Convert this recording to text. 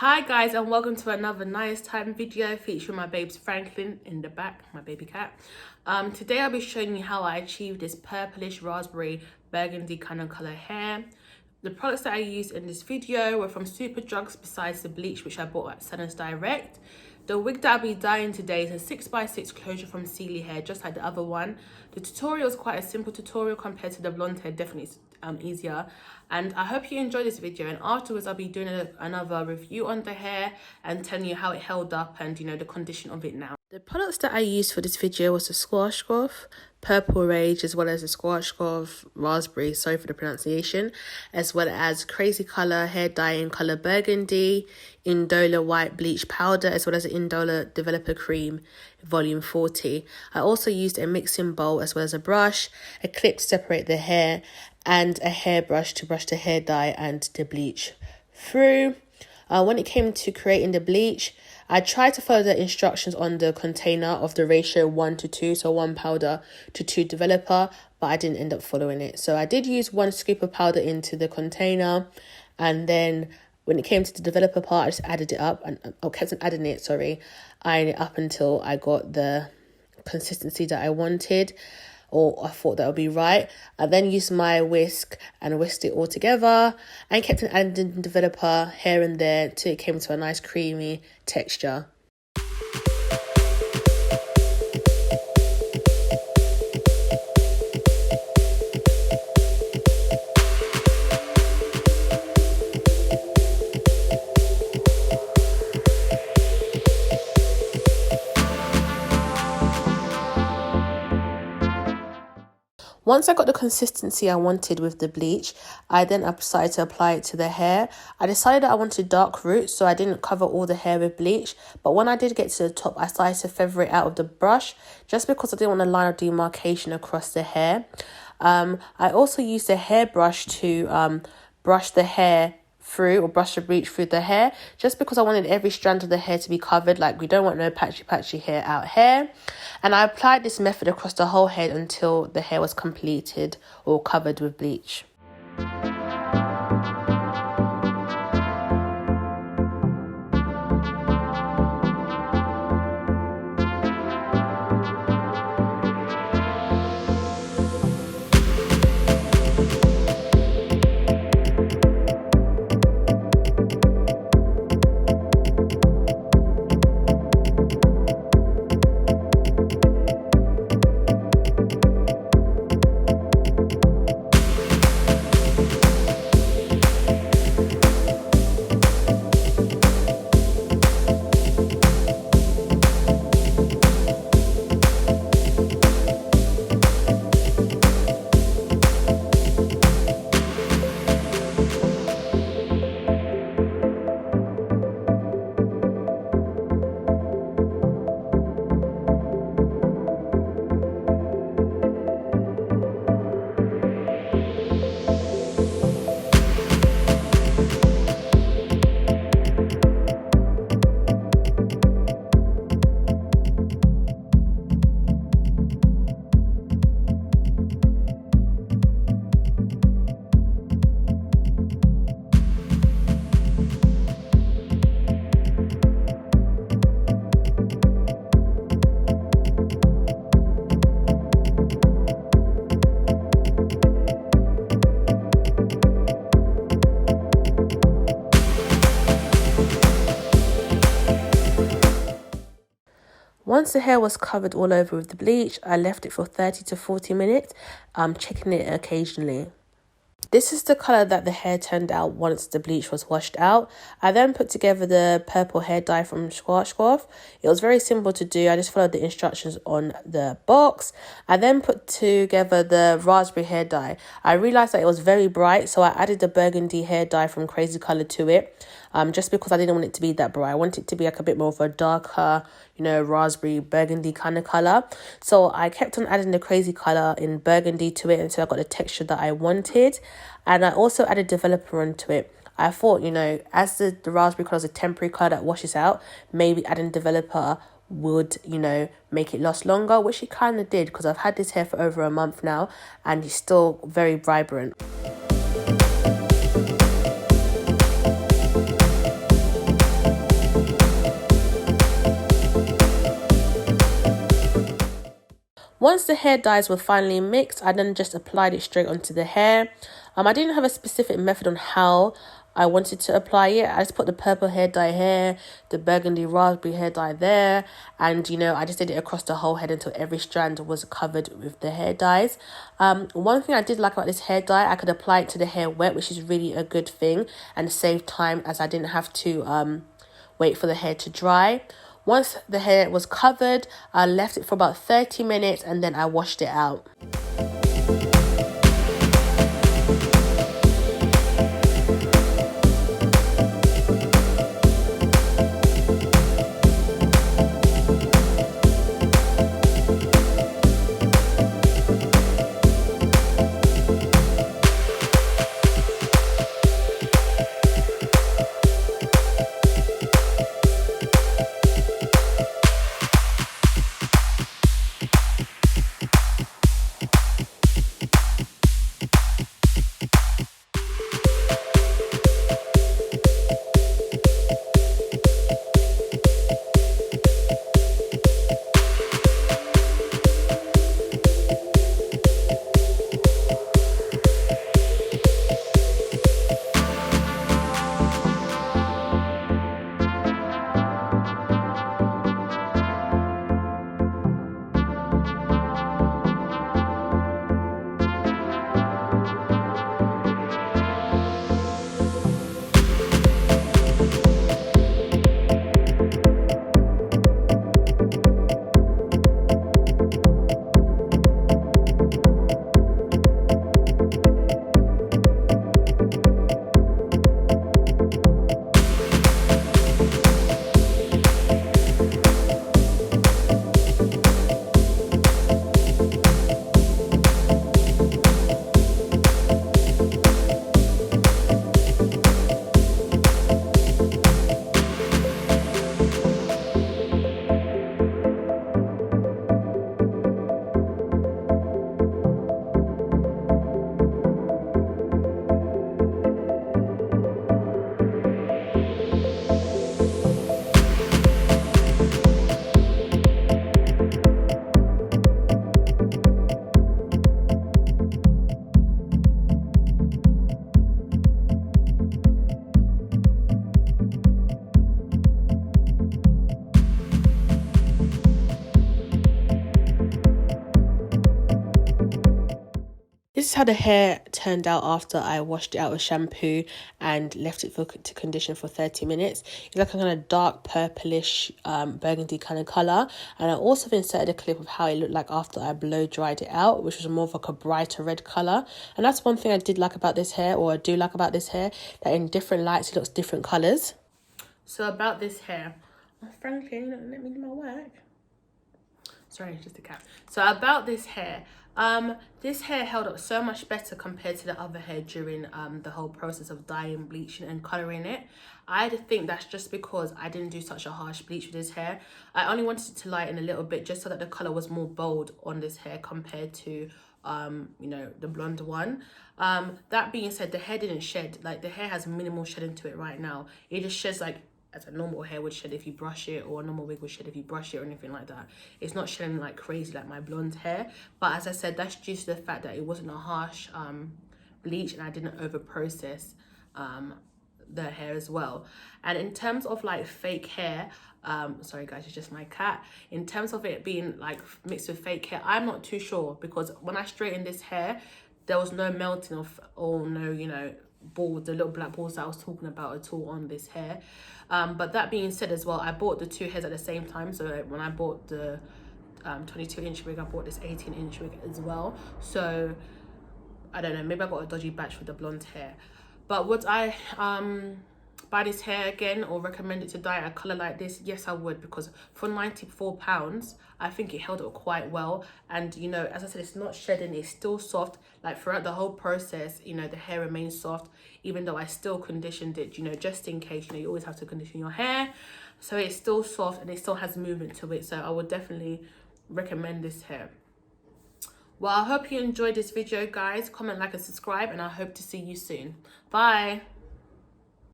Hi guys, and welcome to another nice time video featuring my babes Franklin in the back, my baby cat. Today I'll be showing you how I achieved this purplish raspberry burgundy kind of color hair. The products that I used in this video were from Superdrugs besides the bleach which I bought at Sellers Direct. The wig that I'll be dyeing today is a 6x6 closure from Sealy Hair, just like the other one. The tutorial is quite a simple tutorial compared to the blonde hair, definitely easier. And I hope you enjoy this video, and afterwards I'll be doing another review on the hair and telling you how it held up and the condition of it now. The products that I used for this video was the Schwarzkopf Purple Rage, as well as the Schwarzkopf Raspberry, sorry for the pronunciation, as well as Crazy Color Hair Dye in Color Burgundy, Indola White Bleach Powder, as well as the Indola Developer Cream Volume 40. I also used a mixing bowl as well as a brush, a clip to separate the hair, and a hairbrush to brush the hair dye and the bleach through. When it came to creating the bleach, I tried to follow the instructions on the container of the ratio 1:2, so 1 powder to 2 developer, but I didn't end up following it. So I did use 1 scoop of powder into the container, and then when it came to the developer part, I just added it up, and kept on adding it, iron it up until I got the consistency that I wanted, or I thought that would be right. I then used my whisk and whisked it all together and kept on adding developer here and there till it came to a nice creamy texture. Once I got the consistency I wanted with the bleach, I then decided to apply it to the hair. I decided that I wanted dark roots, so I didn't cover all the hair with bleach. But when I did get to the top, I started to feather it out of the brush, just because I didn't want a line of demarcation across the hair. I also used a hairbrush to brush the hair through, or brush the bleach through the hair, just because I wanted every strand of the hair to be covered. Like, we don't want no patchy hair out here. And I applied this method across the whole head until the hair was completed or covered with bleach. Once the hair was covered all over with the bleach, I left it for 30 to 40 minutes, checking it occasionally. This is the colour that the hair turned out once the bleach was washed out. I then put together the purple hair dye from Schwarzkopf. It was very simple to do. I just followed the instructions on the box. I then put together the raspberry hair dye. I realised that it was very bright, so I added the burgundy hair dye from Crazy Color to it. Just because I didn't want it to be that bright. I want it to be like a bit more of a darker, raspberry burgundy kind of colour. So I kept on adding the Crazy Color in burgundy to it until I got the texture that I wanted. And I also added developer onto it. I thought, as the raspberry colour is a temporary colour that washes out, maybe adding developer would, make it last longer, which it kind of did, because I've had this hair for over a month now and it's still very vibrant. Once the hair dyes were finally mixed, I then just applied it straight onto the hair. I didn't have a specific method on how I wanted to apply it. I just put the purple hair dye here, the burgundy raspberry hair dye there, and I just did it across the whole head until every strand was covered with the hair dyes. One thing I did like about this hair dye, I could apply it to the hair wet, which is really a good thing and save time, as I didn't have to wait for the hair to dry. Once the hair was covered, I left it for about 30 minutes and then I washed it out. This is how the hair turned out after I washed it out with shampoo and left it to condition for 30 minutes. It's like a kind of dark purplish burgundy kind of colour. And I also inserted a clip of how it looked like after I blow dried it out, which was more of like a brighter red colour. And that's one thing I did like about this hair, or I do like about this hair, that in different lights it looks different colours. So about this hair, frankly, you don't let me do my work. Sorry, it's just a cat. So about this hair held up so much better compared to the other hair during the whole process of dyeing, bleaching and colouring it. I think that's just because I didn't do such a harsh bleach with this hair. I only wanted it to lighten a little bit just so that the colour was more bold on this hair compared to the blonde one. That being said, the hair didn't shed. Like, the hair has minimal shedding to it right now. It just sheds like as a normal hair would shed if you brush it, or a normal wig would shed if you brush it, or anything like that. It's not shedding like crazy like my blonde hair. But as I said, that's due to the fact that it wasn't a harsh bleach, and I didn't over process the hair as well. And in terms of like fake hair, sorry guys, it's just my cat. In terms of it being like mixed with fake hair, I'm not too sure, because when I straightened this hair, there was no melting of, or no, balls, the little black balls that I was talking about at all on this hair. But that being said as well, I bought the two hairs at the same time. So when I bought the 22-inch wig, I bought this 18-inch wig as well. So I don't know, maybe I got a dodgy batch with the blonde hair. But would I buy this hair again or recommend it to dye a colour like this? Yes, I would, because for £94, I think it held up quite well. And as I said, it's not shedding, it's still soft. Like throughout the whole process, the hair remains soft, even though I still conditioned it, just in case. You always have to condition your hair, so it's still soft and it still has movement to it. So I would definitely recommend this hair. Well, I hope you enjoyed this video, guys. Comment, like and subscribe, and I hope to see you soon. Bye.